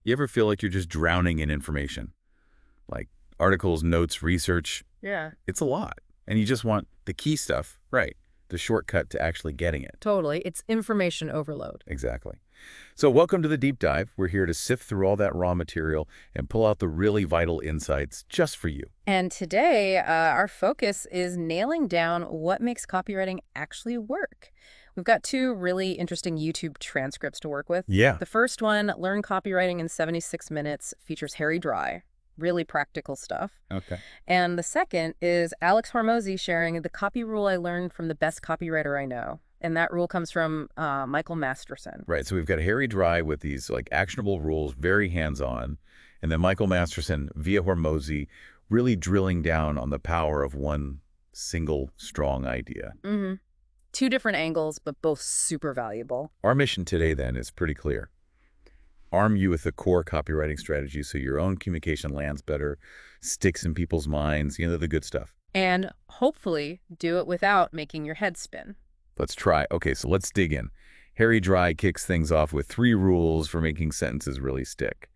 You ever feel like you're just drowning in information? Like articles, notes, research. Yeah, It's a lot. And you just want the key stuff, right? The shortcut to actually getting it. totally. It's information overload. Exactly. So welcome to the deep dive. We're here to sift through all that raw material and pull out the really vital insights just for you. And today, our focus is nailing down what makes copywriting actually work. We've got two really interesting YouTube transcripts to work with. Yeah. The first one, Learn Copywriting in 76 Minutes, features Harry Dry. Really practical stuff. Okay. And the second is Alex Hormozy sharing the copy rule I learned from the best copywriter I know. And that rule comes from Michael Masterson. Right. So we've got Harry Dry with these like actionable rules, very hands-on. And then Michael Masterson via Hormozy really drilling down on the power of one single strong idea. Mm-hmm. Two different angles, but both super valuable. Our mission today then is pretty clear. Arm you with the core copywriting strategy so your own communication lands better, sticks in people's minds, the good stuff. And hopefully do it without making your head spin. Let's try. Okay, so let's dig in. Harry Dry kicks things off with 3 rules for making sentences really stick.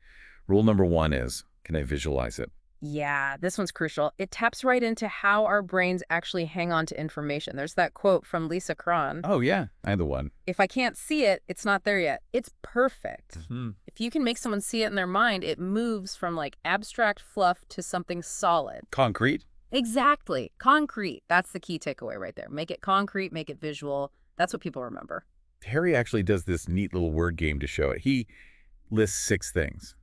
Rule number 1 is, can I visualize it? Yeah, this one's crucial. It taps right into how our brains actually hang on to information. There's that quote from Lisa Cron. Oh, yeah, I had the one. If I can't see it, it's not there yet. It's perfect. Mm-hmm. If you can make someone see it in their mind, it moves from like abstract fluff to something solid. Concrete? Exactly. Concrete. That's the key takeaway right there. Make it concrete, make it visual. That's what people remember. Harry actually does this neat little word game to show it. He lists 6 things.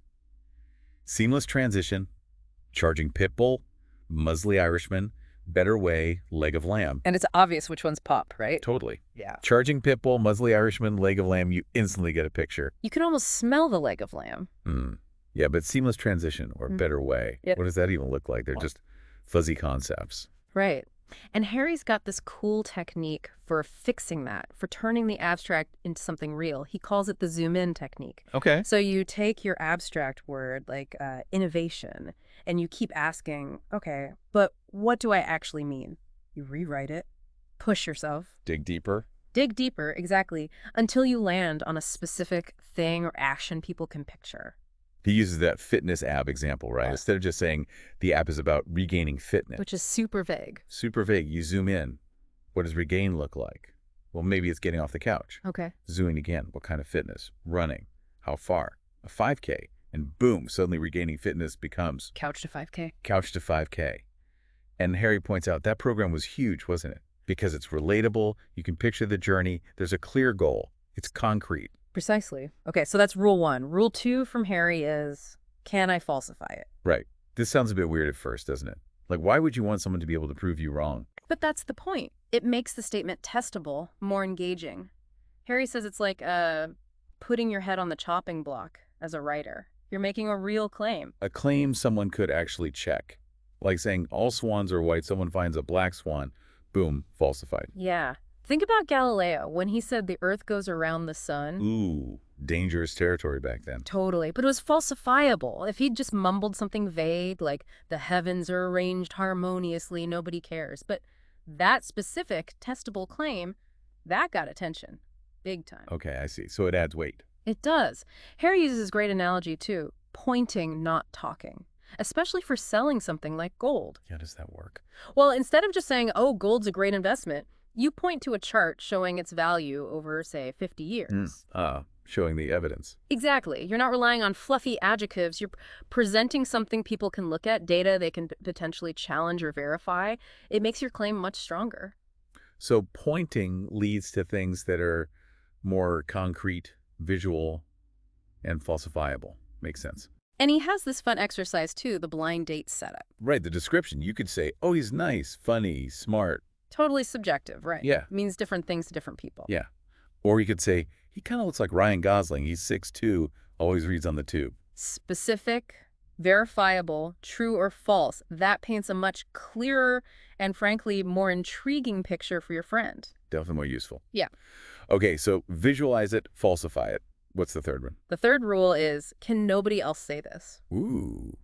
Seamless transition, charging pit bull, muzzly Irishman, better way, leg of lamb. And it's obvious which ones pop, right? Totally. Yeah. Charging pit bull, muzzly Irishman, leg of lamb, you instantly get a picture. You can almost smell the leg of lamb. Yeah, but seamless transition or better way, Yep. What does that even look like? They're just fuzzy concepts. Right. And Harry's got this cool technique for fixing that, for turning the abstract into something real. He calls it the zoom in technique. Okay. So you take your abstract word, like innovation, and you keep asking, okay, but what do I actually mean? You rewrite it, push yourself, Dig deeper. dig deeper, exactly, until you land on a specific thing or action people can picture. He uses that fitness app example, right? Instead of just saying the app is about regaining fitness. Which is super vague. Super vague. You zoom in. What does regain look like? Well, maybe it's getting off the couch. Okay. Zooming again. What kind of fitness? Running. How far? A 5K. And boom, suddenly regaining fitness becomes Couch to 5K. couch to 5K. And Harry points out that program was huge, wasn't it? Because it's relatable. You can picture the journey. There's a clear goal. It's concrete. Precisely. Okay, so that's rule 1. Rule 2 from Harry is, can I falsify it? Right. This sounds a bit weird at first, doesn't it? Like, why would you want someone to be able to prove you wrong? But that's the point. It makes the statement testable, more engaging. Harry says it's like putting your head on the chopping block as a writer. You're making a real claim. A claim someone could actually check. Like saying all swans are white, someone finds a black swan, boom, falsified. Yeah. Think about Galileo when he said the Earth goes around the sun. Ooh, dangerous territory back then. Totally. But it was falsifiable. If he'd just mumbled something vague, like the heavens are arranged harmoniously, nobody cares. But that specific, testable claim, that got attention. Big time. Okay, I see. So it adds weight. It does. Harry uses a great analogy, too. Pointing, not talking. Especially for selling something like gold. How does that work? Well, instead of just saying, oh, gold's a great investment, you point to a chart showing its value over, say, 50 years. Showing the evidence. Exactly. You're not relying on fluffy adjectives. You're presenting something people can look at, data they can potentially challenge or verify. It makes your claim much stronger. So pointing leads to things that are more concrete, visual, and falsifiable. Makes sense. And he has this fun exercise, too, the blind date setup. Right, the description. You could say, oh, he's nice, funny, smart. Totally subjective, right? Yeah. Means different things to different people. Yeah. Or you could say, he kind of looks like Ryan Gosling. He's 6'2", always reads on the tube. Specific, verifiable, true or false. That paints a much clearer and, frankly, more intriguing picture for your friend. Definitely more useful. Yeah. Okay, so visualize it, falsify it. What's the third one? The third rule is, can nobody else say this? Ooh,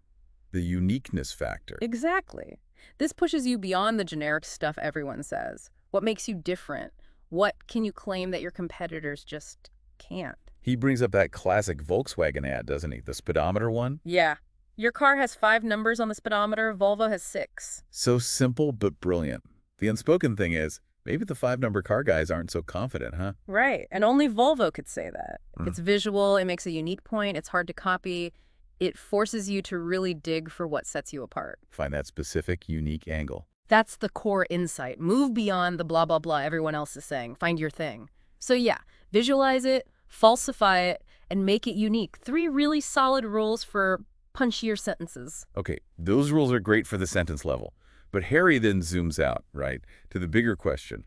the uniqueness factor. Exactly. This pushes you beyond the generic stuff everyone says. What makes you different? What can you claim that your competitors just can't? He brings up that classic Volkswagen ad, doesn't he? The speedometer one? Yeah. Your car has 5 numbers on the speedometer, Volvo has 6. So simple but brilliant. The unspoken thing is, maybe the 5-number car guys aren't so confident, huh? Right. And only Volvo could say that. Mm. It's visual, it makes a unique point, it's hard to copy. It forces you to really dig for what sets you apart. Find that specific, unique angle. That's the core insight. Move beyond the blah, blah, blah everyone else is saying. Find your thing. So yeah, visualize it, falsify it, and make it unique. 3 really solid rules for punchier sentences. Okay, those rules are great for the sentence level. But Harry then zooms out, right, to the bigger question.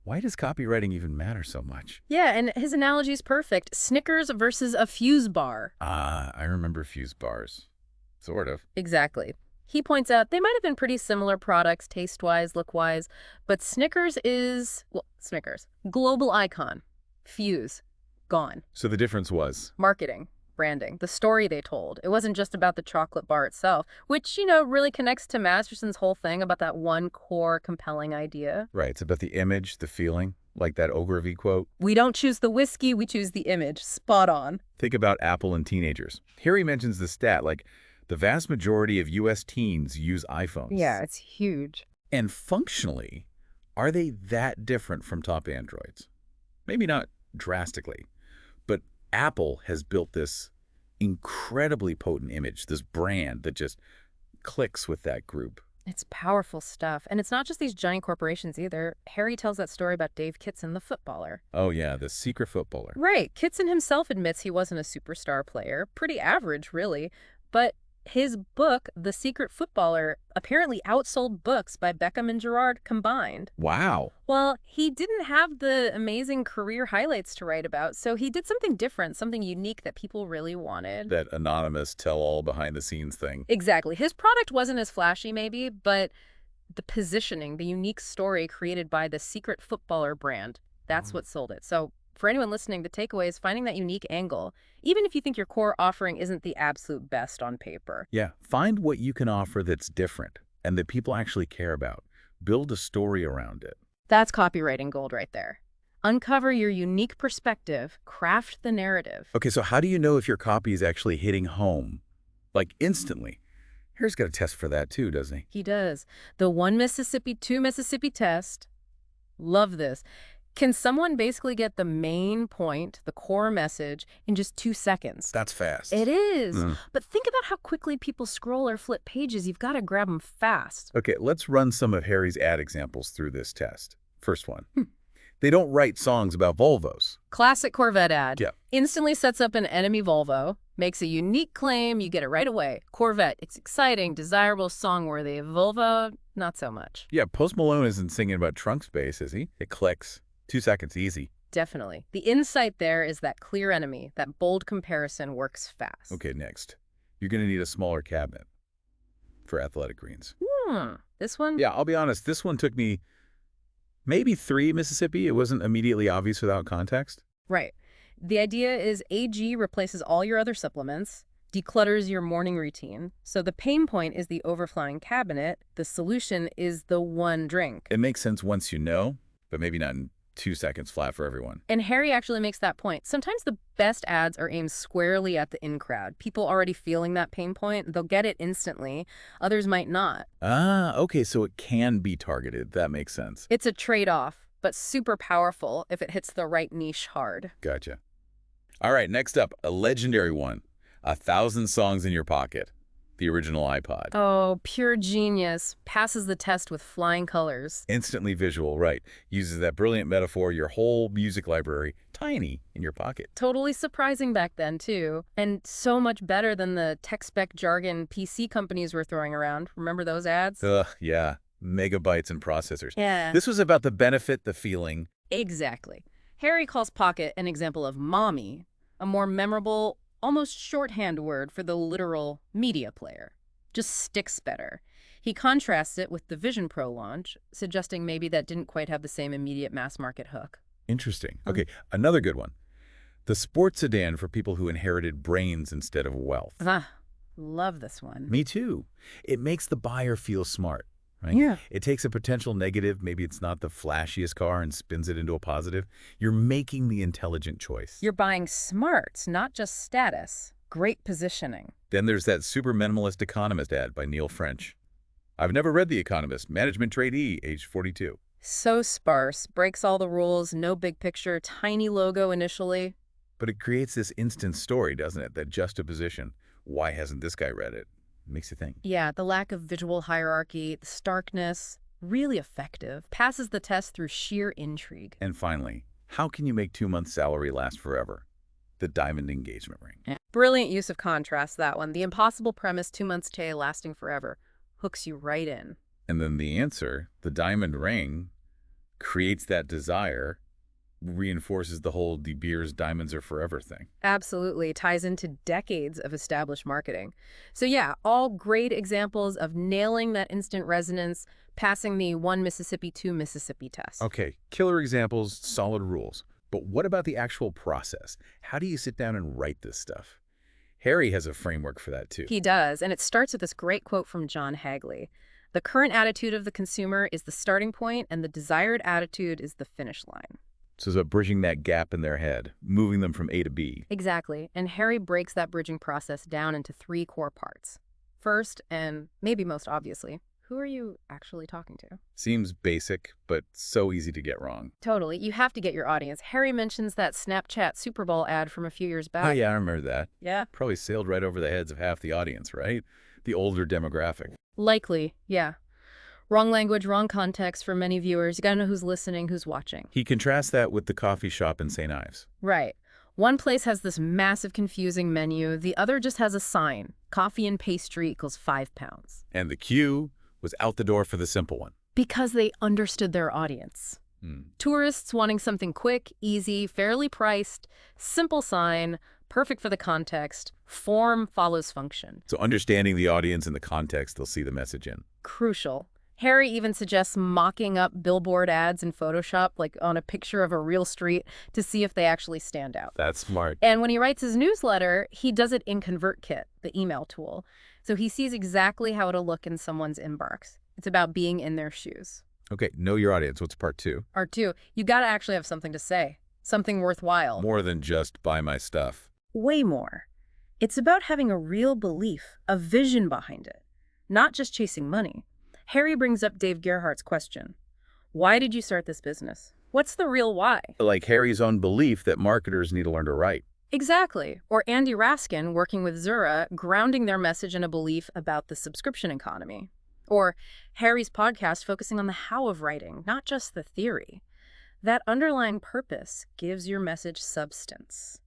Why does copywriting even matter so much? Yeah, and his analogy is perfect. Snickers versus a fuse bar. Ah, I remember fuse bars. Sort of. Exactly. He points out they might have been pretty similar products, taste-wise, look-wise, but Snickers is, well, Snickers, global icon. Fuse, gone. So the difference was? Marketing, branding, the story they told. It wasn't just about the chocolate bar itself, which, you know, really connects to Masterson's whole thing about that one core compelling idea. Right, it's about the image, the feeling, like that Ogilvy quote. We don't choose the whiskey, we choose the image. Spot on. Think about Apple and teenagers. Harry mentions the stat, like, the vast majority of U.S. teens use iPhones. Yeah, it's huge. And functionally, are they that different from top Androids? Maybe not drastically, but Apple has built this incredibly potent image, this brand that just clicks with that group. It's powerful stuff. And it's not just these giant corporations either. Harry tells that story about Dave Kitson, the footballer. Oh yeah, the secret footballer. Right. Kitson himself admits he wasn't a superstar player. Pretty average, really. But his book, The Secret Footballer, apparently outsold books by Beckham and Gerrard combined. Wow. Well, he didn't have the amazing career highlights to write about, so he did something different, something unique that people really wanted. That anonymous tell-all behind-the-scenes thing. Exactly. His product wasn't as flashy, maybe, but the positioning, the unique story created by the Secret Footballer brand, that's what sold it. So for anyone listening, the takeaway is finding that unique angle, even if you think your core offering isn't the absolute best on paper. Yeah, find what you can offer that's different and that people actually care about. Build a story around it. That's copywriting gold right there. Uncover your unique perspective, craft the narrative. Okay, so how do you know if your copy is actually hitting home? Like instantly. Harry's got a test for that too, doesn't he? He does. The 1 Mississippi, 2 Mississippi test. Love this. Can someone basically get the main point, the core message, in just 2 seconds? That's fast. It is. But think about how quickly people scroll or flip pages. You've got to grab them fast. Okay, let's run some of Harry's ad examples through this test. First one. They don't write songs about Volvos. Classic Corvette ad. Yeah. Instantly sets up an enemy Volvo, makes a unique claim, you get it right away. Corvette, it's exciting, desirable, song-worthy. Volvo, not so much. Yeah, Post Malone isn't singing about trunk space, is he? It clicks. 2 seconds, easy. Definitely. The insight there is that clear enemy, that bold comparison works fast. Okay, next. You're going to need a smaller cabinet for athletic greens. This one? Yeah, I'll be honest. This one took me maybe 3 Mississippi. It wasn't immediately obvious without context. Right. The idea is AG replaces all your other supplements, declutters your morning routine. So the pain point is the overflowing cabinet. The solution is the one drink. It makes sense once you know, but maybe not in 2 seconds flat for everyone. And Harry actually makes that point. Sometimes the best ads are aimed squarely at the in-crowd. People already feeling that pain point, they'll get it instantly. Others might not. Ah, okay, so it can be targeted. That makes sense. It's a trade-off, but super powerful if it hits the right niche hard. Gotcha. All right, next up, a legendary one. 1,000 songs in your pocket. The original iPod. Oh, pure genius. Passes the test with flying colors. Instantly visual, right. Uses that brilliant metaphor, your whole music library, tiny in your pocket. Totally surprising back then, too. And so much better than the tech spec jargon PC companies were throwing around. Remember those ads? Ugh, yeah. Megabytes and processors. Yeah. This was about the benefit, the feeling. Exactly. Harry calls Pocket an example of mommy, a more memorable, almost shorthand word for the literal media player. Just sticks better. He contrasts it with the Vision Pro launch, suggesting maybe that didn't quite have the same immediate mass market hook. Interesting. Okay, another good one. The sports sedan for people who inherited brains instead of wealth. Ah, love this one. Me too. It makes the buyer feel smart. right? Yeah. It takes a potential negative, maybe it's not the flashiest car, and spins it into a positive. You're making the intelligent choice. You're buying smarts, not just status. Great positioning. Then there's that super minimalist economist ad by Neil French. I've never read The Economist, management trainee, age 42. So sparse, breaks all the rules, no big picture, tiny logo initially. But it creates this instant story, doesn't it? That juxtaposition. Why hasn't this guy read it? Makes you think. Yeah, the lack of visual hierarchy, the starkness, really effective. Passes the test through sheer intrigue. And finally, how can you make 2 months' salary last forever? The diamond engagement ring. Brilliant use of contrast, that one. The impossible premise, 2 months' pay lasting forever. Hooks you right in. And then the answer, the diamond ring, creates that desire, reinforces the whole De Beers diamonds are forever thing. Absolutely. Ties into decades of established marketing. So yeah, all great examples of nailing that instant resonance, passing the 1 Mississippi, 2 Mississippi test. Okay, killer examples, solid rules. But what about the actual process? How do you sit down and write this stuff? Harry has a framework for that too. He does, and it starts with this great quote from John Hagley. The current attitude of the consumer is the starting point, and the desired attitude is the finish line. So it's about bridging that gap in their head, moving them from A to B. Exactly, and Harry breaks that bridging process down into 3 core parts. First, and maybe most obviously, who are you actually talking to? Seems basic, but so easy to get wrong. Totally, you have to get your audience. Harry mentions that Snapchat Super Bowl ad from a few years back. Oh yeah, I remember that. Yeah. Probably sailed right over the heads of half the audience, right? The older demographic. Likely, yeah. Wrong language, wrong context for many viewers. You gotta know who's listening, who's watching. He contrasts that with the coffee shop in St. Ives. Right. One place has this massive confusing menu. The other just has a sign. Coffee and pastry equals £5. And the queue was out the door for the simple one. Because they understood their audience. Tourists wanting something quick, easy, fairly priced, simple sign, perfect for the context. Form follows function. So understanding the audience and the context, they'll see the message in. Crucial. Harry even suggests mocking up billboard ads in Photoshop, like on a picture of a real street, to see if they actually stand out. That's smart. And when he writes his newsletter, he does it in ConvertKit, the email tool. So he sees exactly how it'll look in someone's inbox. It's about being in their shoes. Okay, know your audience. What's part 2? Part 2, you got to actually have something to say, something worthwhile. More than just buy my stuff. Way more. It's about having a real belief, a vision behind it, not just chasing money. Harry brings up Dave Gerhardt's question. Why did you start this business? What's the real why? Like Harry's own belief that marketers need to learn to write. Exactly. Or Andy Raskin working with Zura, grounding their message in a belief about the subscription economy. Or Harry's podcast focusing on the how of writing, not just the theory. That underlying purpose gives your message substance.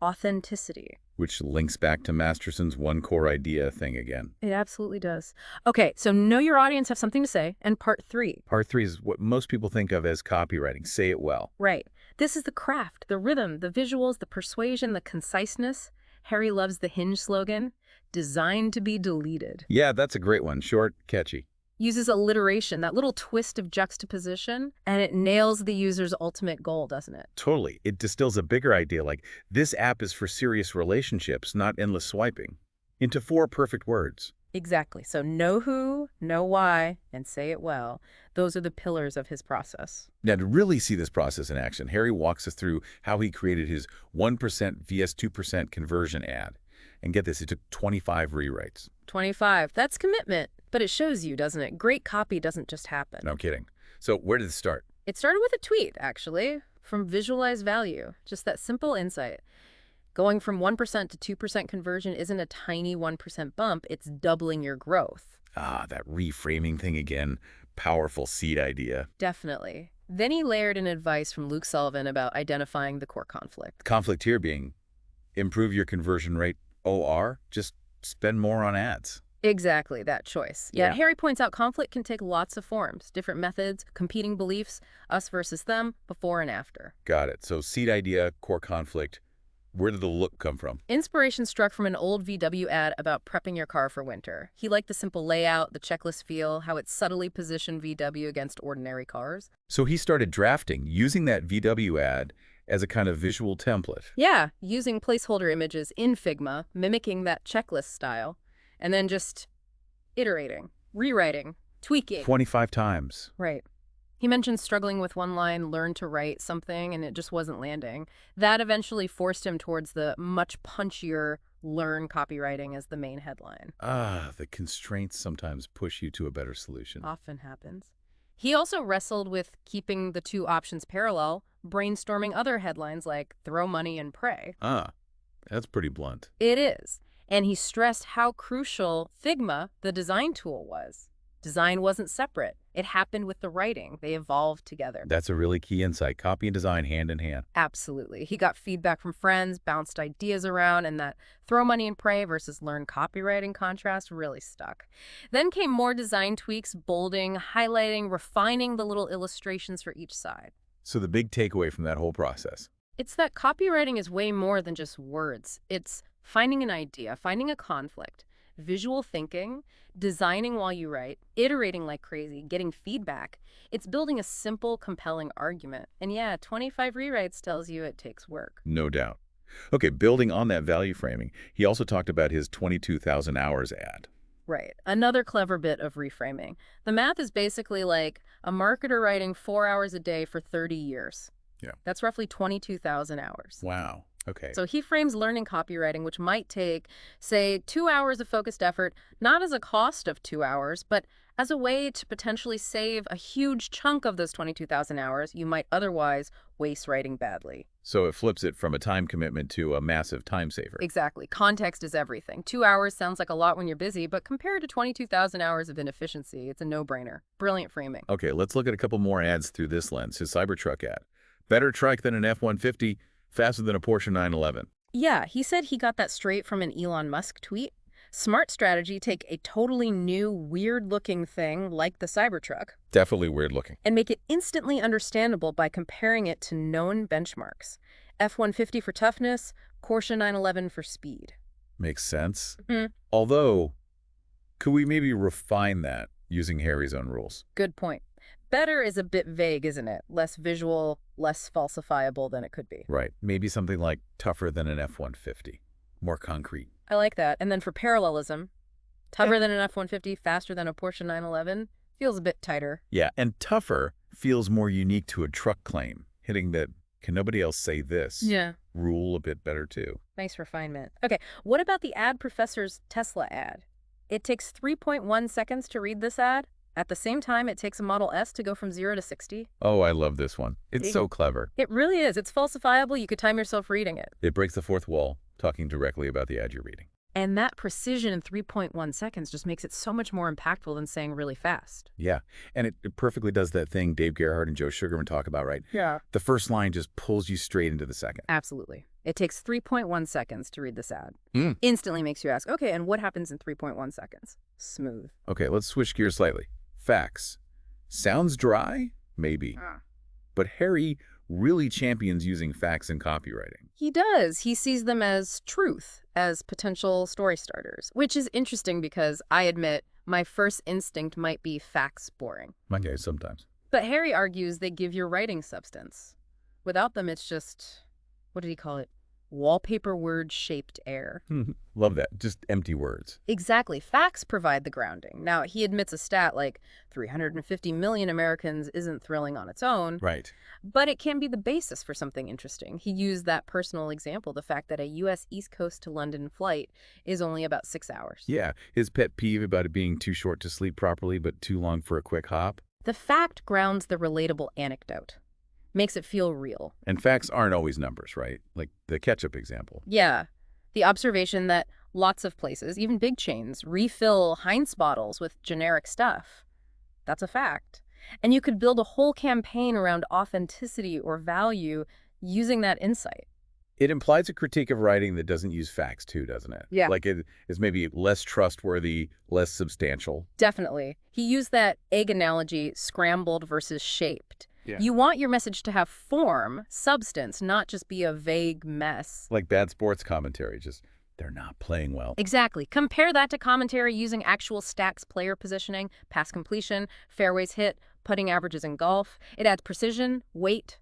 Authenticity. Which links back to Masterson's one core idea thing again. It absolutely does. Okay, so know your audience, have something to say, and part 3. Part 3 is what most people think of as copywriting. Say it well. Right. This is the craft, the rhythm, the visuals, the persuasion, the conciseness. Harry loves the Hinge slogan, designed to be deleted. Yeah, that's a great one. Short, catchy. Uses alliteration, that little twist of juxtaposition, and it nails the user's ultimate goal, doesn't it? Totally. It distills a bigger idea like, this app is for serious relationships, not endless swiping, into 4 perfect words. Exactly. So know who, know why, and say it well. Those are the pillars of his process. Now, to really see this process in action, Harry walks us through how he created his 1% vs 2% conversion ad. And get this, it took 25 rewrites. 25. That's commitment. But it shows you, doesn't it? Great copy doesn't just happen. No kidding. So where did it start? It started with a tweet, actually, from Visualize Value. Just that simple insight. Going from 1% to 2% conversion isn't a tiny 1% bump. It's doubling your growth. Ah, that reframing thing again. Powerful seed idea. Definitely. Then he layered in advice from Luke Sullivan about identifying the core conflict. Conflict here being improve your conversion rate OR, just spend more on ads. Exactly, that choice. Yet Yeah. Harry points out conflict can take lots of forms, different methods, competing beliefs, us versus them, before and after. Got it. So seed idea, core conflict. Where did the look come from? Inspiration struck from an old VW ad about prepping your car for winter. He liked the simple layout, the checklist feel, how it subtly positioned VW against ordinary cars. So he started drafting, using that VW ad as a kind of visual template. Yeah, using placeholder images in Figma, mimicking that checklist style, and then just iterating, rewriting, tweaking. 25 times. Right. He mentioned struggling with one line, learn to write something, and it just wasn't landing. That eventually forced him towards the much punchier learn copywriting as the main headline. The constraints sometimes push you to a better solution. Often happens. He also wrestled with keeping the two options parallel, brainstorming other headlines like throw money and pray. That's pretty blunt. It is. And he stressed how crucial Figma, the design tool, was. Design wasn't separate. It happened with the writing. They evolved together. That's a really key insight. Copy and design hand in hand. Absolutely. He got feedback from friends, bounced ideas around, and that throw money and pray versus learn copywriting contrast really stuck. Then came more design tweaks, bolding, highlighting, refining the little illustrations for each side. So the big takeaway from that whole process. It's that copywriting is way more than just words. It's finding an idea, finding a conflict, visual thinking, designing while you write, iterating like crazy, getting feedback. It's building a simple, compelling argument. And yeah, 25 rewrites tells you it takes work. No doubt. Okay, building on that value framing, he also talked about his 22,000 hours ad. Right. Another clever bit of reframing. The math is basically like a marketer writing 4 hours a day for 30 years. Yeah. That's roughly 22,000 hours. Wow. Okay. So he frames learning copywriting, which might take, say, 2 hours of focused effort, not as a cost of 2 hours, but as a way to potentially save a huge chunk of those 22,000 hours you might otherwise waste writing badly. So it flips it from a time commitment to a massive time saver. Exactly. Context is everything. 2 hours sounds like a lot when you're busy, but compared to 22,000 hours of inefficiency, it's a no-brainer. Brilliant framing. Okay, let's look at a couple more ads through this lens. His Cybertruck ad. Better trike than an F-150, faster than a Porsche 911. Yeah, he said he got that straight from an Elon Musk tweet. Smart strategy, take a totally new, weird-looking thing like the Cybertruck Definitely weird looking. and make it instantly understandable by comparing it to known benchmarks. F-150 for toughness, Porsche 911 for speed. Makes sense. Mm-hmm. Although, could we maybe refine that using Harry's own rules? Good point. Better is a bit vague, isn't it? Less visual, less falsifiable than it could be. Right. Maybe something like tougher than an F-150. More concrete. I like that. And then for parallelism, tougher than an F-150, faster than a Porsche 911, feels a bit tighter. Yeah, and tougher feels more unique to a truck claim, hitting that can nobody else say this rule a bit better too. Nice refinement. Okay, what about the ad professor's Tesla ad? It takes 3.1 seconds to read this ad. At the same time, it takes a Model S to go from 0 to 60. Oh, I love this one. It's so clever. It really is. It's falsifiable. You could time yourself reading it. It breaks the fourth wall, talking directly about the ad you're reading. And that precision in 3.1 seconds just makes it so much more impactful than saying really fast. Yeah, and it perfectly does that thing Dave Gerhardt and Joe Sugarman talk about, right? Yeah. The first line just pulls you straight into the second. Absolutely. It takes 3.1 seconds to read this ad. Instantly makes you ask, okay, and what happens in 3.1 seconds? Smooth. Okay, let's switch gears slightly. Facts. Sounds dry? Maybe. But Harry really champions using facts in copywriting. He does. He sees them as truth, as potential story starters, which is interesting because I admit my first instinct might be facts boring. Okay, sometimes. But Harry argues they give your writing substance. Without them, it's just, what did he call it? Wallpaper word-shaped air. Love that. Just empty words. Exactly. Facts provide the grounding. Now, he admits a stat like 350 million Americans isn't thrilling on its own. Right. But it can be the basis for something interesting. He used that personal example, the fact that a U.S. East Coast to London flight is only about 6 hours. Yeah, his pet peeve about it being too short to sleep properly but too long for a quick hop. The fact grounds the relatable anecdote. Makes it feel real. And facts aren't always numbers, right? Like the ketchup example. Yeah. The observation that lots of places, even big chains, refill Heinz bottles with generic stuff. That's a fact. And you could build a whole campaign around authenticity or value using that insight. It implies a critique of writing that doesn't use facts too, doesn't it? Yeah. Like it is maybe less trustworthy, less substantial. Definitely. He used that egg analogy, scrambled versus shaped. Yeah. You want your message to have form, substance, not just be a vague mess. Like bad sports commentary, just they're not playing well. Exactly. Compare that to commentary using actual stacks, player positioning, pass completion, fairways hit, putting averages in golf. It adds precision, weight,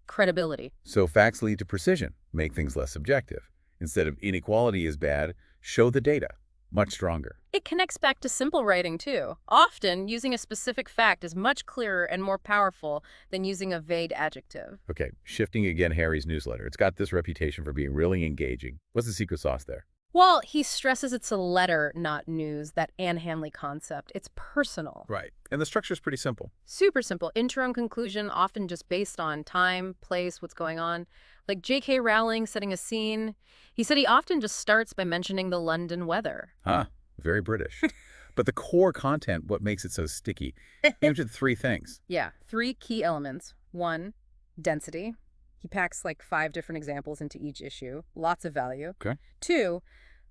credibility. So facts lead to precision, make things less subjective. Instead of inequality is bad, show the data. much stronger. It connects back to simple writing, too. Often, using a specific fact is much clearer and more powerful than using a vague adjective. Okay, shifting again Harry's newsletter. It's got this reputation for being really engaging. What's the secret sauce there? Well, he stresses it's a letter, not news, that Anne Hanley concept. It's personal. Right. And the structure's pretty simple. Super simple. Intro and conclusion, often just based on time, place, what's going on. Like J.K. Rowling setting a scene. He said he often just starts by mentioning the London weather. Huh. Very British. But the core content, what makes it so sticky? He mentioned 3 things. Yeah, 3 key elements. 1, density. He packs like 5 different examples into each issue. Lots of value. Okay. 2,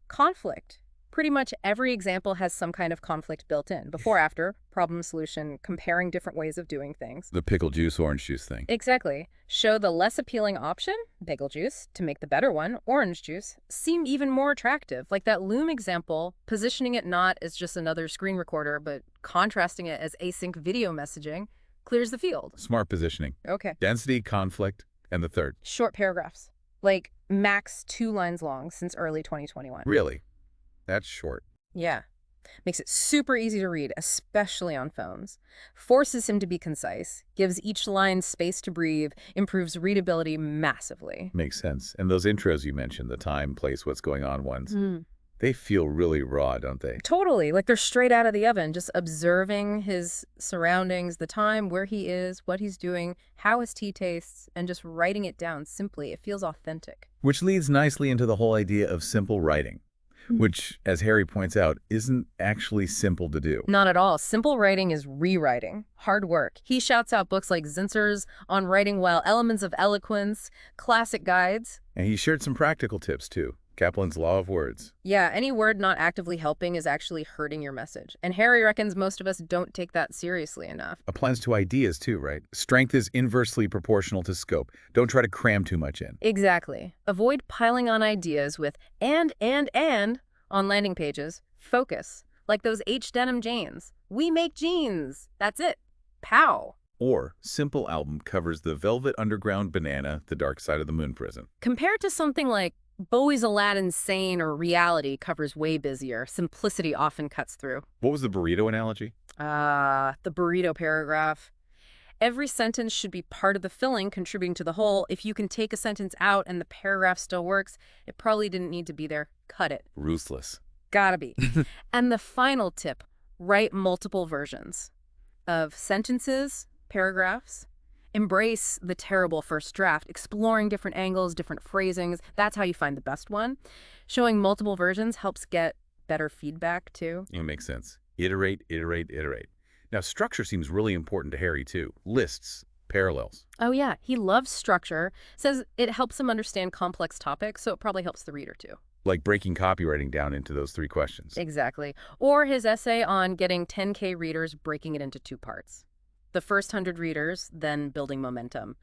conflict. Pretty much every example has some kind of conflict built in. Before, after, problem, solution, comparing different ways of doing things. The pickle juice, orange juice thing. Exactly. Show the less appealing option, pickle juice, to make the better one, orange juice, seem even more attractive. Like that Loom example, positioning it not as just another screen recorder, but contrasting it as async video messaging, clears the field. Smart positioning. Okay. Density, conflict, and the third. Short paragraphs. Like max 2 lines long since early 2021. Really? That's short. Yeah. Makes it super easy to read, especially on phones. Forces him to be concise, gives each line space to breathe, improves readability massively. Makes sense. And those intros you mentioned, the time, place, what's going on ones, they feel really raw, don't they? Totally. Like they're straight out of the oven, just observing his surroundings, the time, where he is, what he's doing, how his tea tastes, and just writing it down simply. It feels authentic. Which leads nicely into the whole idea of simple writing, which, as Harry points out, isn't actually simple to do. Not at all. Simple writing is rewriting. Hard work. He shouts out books like Zinser's on writing well, Elements of Eloquence, classic guides. And he shared some practical tips, too. Kaplan's Law of Words. Yeah, any word not actively helping is actually hurting your message. And Harry reckons most of us don't take that seriously enough. Applies to ideas, too, right? Strength is inversely proportional to scope. Don't try to cram too much in. Exactly. Avoid piling on ideas with and on landing pages. Focus. Like those H. Denim jeans. We make jeans. That's it. Pow. Or, simple album covers the Velvet Underground Banana, The Dark Side of the Moon Prison. Compared to something like Bowie's Aladdin Sane or Reality covers way busier. Simplicity often cuts through. What was the burrito analogy? The burrito paragraph. Every sentence should be part of the filling, contributing to the whole. If you can take a sentence out and the paragraph still works, it probably didn't need to be there. Cut it. Ruthless. Gotta be. And the final tip, write multiple versions of sentences, paragraphs. Embrace the terrible first draft, exploring different angles, different phrasings. That's how you find the best one. Showing multiple versions helps get better feedback, too. It makes sense. Iterate, iterate, iterate. Now, structure seems really important to Harry, too. Lists, parallels. Oh, yeah. He loves structure. Says it helps him understand complex topics, so it probably helps the reader, too. Like breaking copywriting down into those 3 questions. Exactly. Or his essay on getting 10K readers, breaking it into 2 parts. The first 100 readers, then building momentum.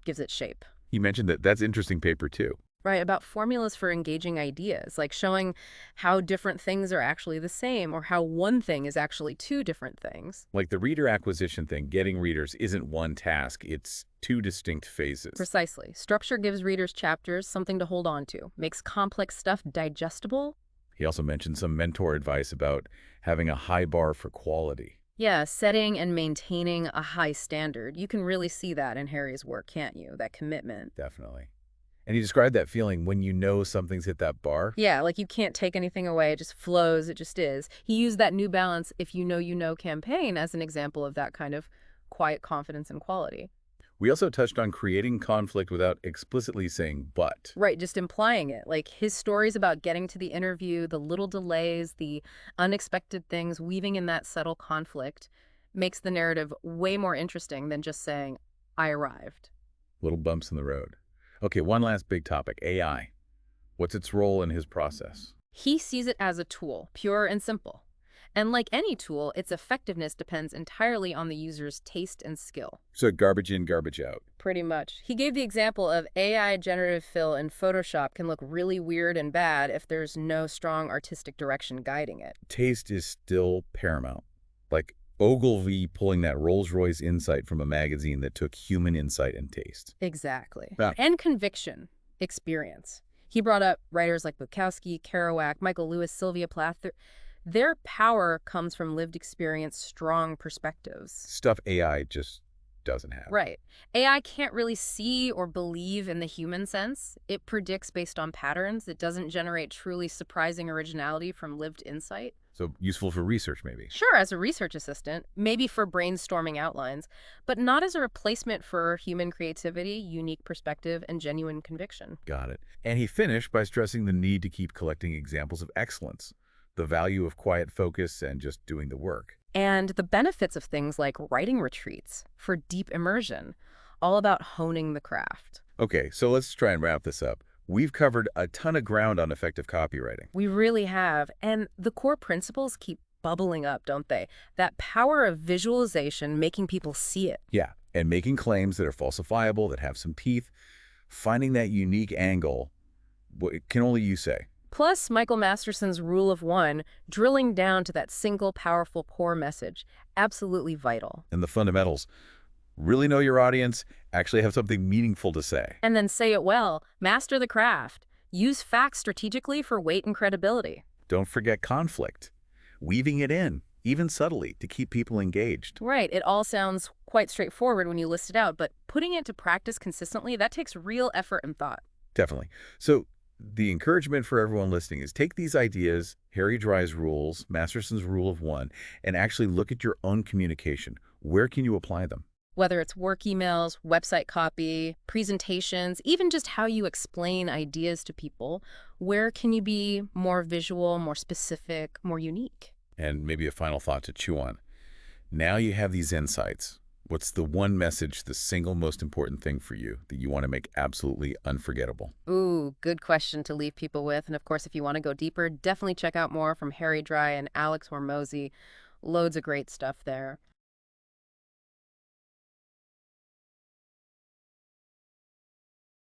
Gives it shape. He mentioned that that's interesting paper, too. Right, about formulas for engaging ideas, like showing how different things are actually the same or how one thing is actually 2 different things. Like the reader acquisition thing, getting readers isn't one task, it's 2 distinct phases. Precisely. Structure gives readers chapters, something to hold on to, makes complex stuff digestible. He also mentioned some mentor advice about having a high bar for quality. Yeah, setting and maintaining a high standard. You can really see that in Harry's work, can't you? That commitment. Definitely. And he described that feeling when you know something's hit that bar. Yeah, like you can't take anything away. It just flows. It just is. He used that New Balance If You Know campaign as an example of that kind of quiet confidence and quality. We also touched on creating conflict without explicitly saying but. Right, just implying it. Like his stories about getting to the interview, the little delays, the unexpected things, weaving in that subtle conflict, makes the narrative way more interesting than just saying, I arrived. Little bumps in the road. Okay, one last big topic, AI. What's its role in his process? He sees it as a tool, pure and simple. And like any tool, its effectiveness depends entirely on the user's taste and skill. So garbage in, garbage out. Pretty much. He gave the example of AI generative fill in Photoshop can look really weird and bad if there's no strong artistic direction guiding it. Taste is still paramount. Like Ogilvy pulling that Rolls-Royce insight from a magazine that took human insight and taste. Exactly. Yeah. And conviction, experience. He brought up writers like Bukowski, Kerouac, Michael Lewis, Sylvia Plath. Their power comes from lived experience, strong perspectives. Stuff AI just doesn't have. Right. AI can't really see or believe in the human sense. It predicts based on patterns. It doesn't generate truly surprising originality from lived insight. So useful for research, maybe. Sure, as a research assistant, maybe for brainstorming outlines, but not as a replacement for human creativity, unique perspective, and genuine conviction. Got it. And he finished by stressing the need to keep collecting examples of excellence, the value of quiet focus and just doing the work. And the benefits of things like writing retreats for deep immersion, all about honing the craft. Okay, so let's try and wrap this up. We've covered a ton of ground on effective copywriting. We really have. And the core principles keep bubbling up, don't they? That power of visualization, making people see it. Yeah, and making claims that are falsifiable, that have some teeth, finding that unique angle, what can only you say. Plus, Michael Masterson's rule of one, drilling down to that single powerful core message, absolutely vital. And the fundamentals. Really know your audience, actually have something meaningful to say. And then say it well, master the craft. Use facts strategically for weight and credibility. Don't forget conflict. Weaving it in, even subtly, to keep people engaged. Right, it all sounds quite straightforward when you list it out, but putting it to practice consistently, that takes real effort and thought. Definitely. So the encouragement for everyone listening is take these ideas, Harry Dry's rules, Masterson's rule of one, and actually look at your own communication. Where can you apply them? Whether it's work emails, website copy, presentations, even just how you explain ideas to people, where can you be more visual, more specific, more unique? And maybe a final thought to chew on. Now you have these insights. What's the one message, the single most important thing for you that you want to make absolutely unforgettable? Ooh, good question to leave people with. And of course, if you want to go deeper, definitely check out more from Harry Dry and Alex Hormozy. Loads of great stuff there.